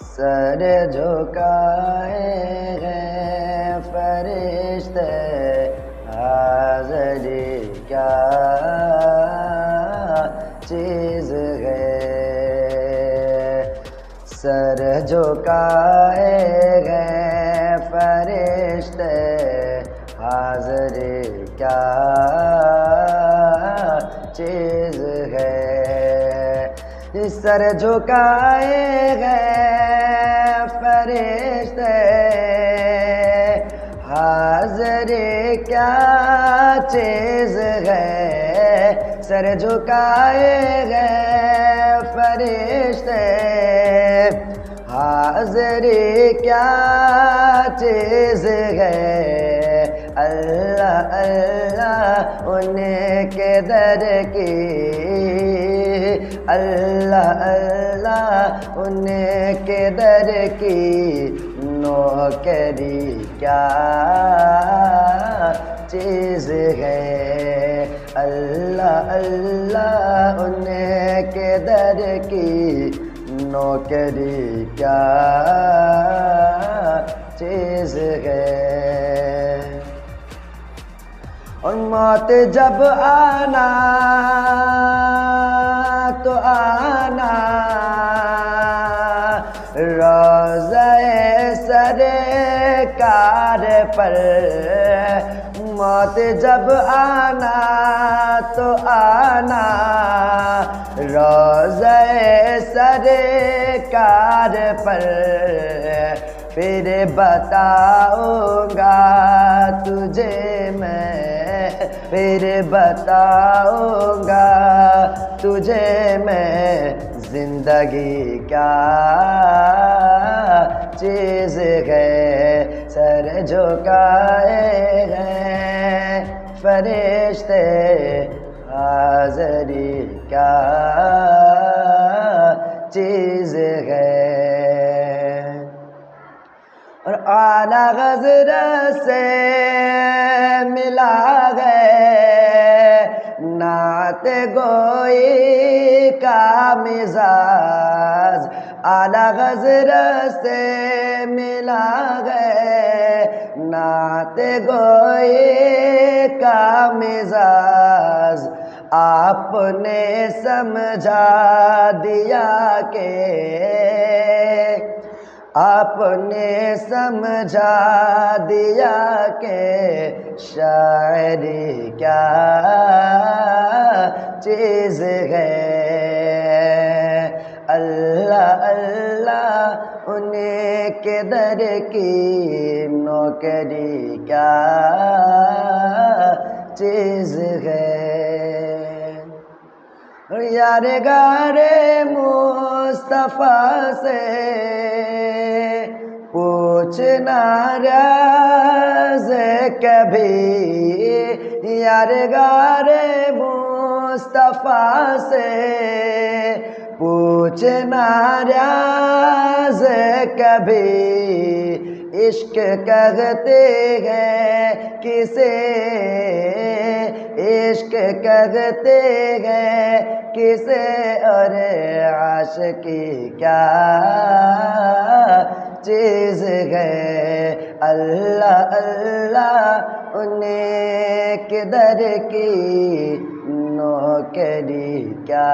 سر جھکائے ہیں فرشتے حاضری کیا چیز ہے سر جھکائے ہیں فرشتے حاضری کیا چیز ہے سر جھکائے گئے فرشتے حاضری کیا چیز ہے سر جھکائے گئے فرشتے حاضری کیا چیز ہے اللہ اللہ انہیں کے در کی اللہ اللہ انہیں کے در کی نوکری کیا چیز ہے اللہ اللہ انہیں کے در کی نوکری کیا چیز ہے اور موت جب آنا تو آنا روضہ سرکار پر موت جب آنا تو آنا روضہ سرکار پر پھر بتاؤں گا تجھے میں پھر بتاؤں گا تجھے میں زندگی کیا چیز ہے سر جھکائے ہیں فرشتے حاضری کیا چیز ہے اور اعلیٰ حضرت سے ملا گئے نعت گوئی کا مزاج اعلیٰ حضرت سے ملا گئے نعت گوئی کا مزاج آپ نے سمجھا دیا کہ آپ نے سمجھا دیا کہ شاعری کیا چیز ہے اللہ اللہ انہیں کے در کی نوکری کیا چیز ہے یار غار مصطفیٰ سے پوچھنا راز کبھی یار غار مصطفیٰ سے پوچھنا راز کبھی عشق کہتے ہیں کسے عشق کہتے ہیں کسے اور عاشقی کیا چیز ہے اللہ اللہ انہیں کے در کی نوکری کیا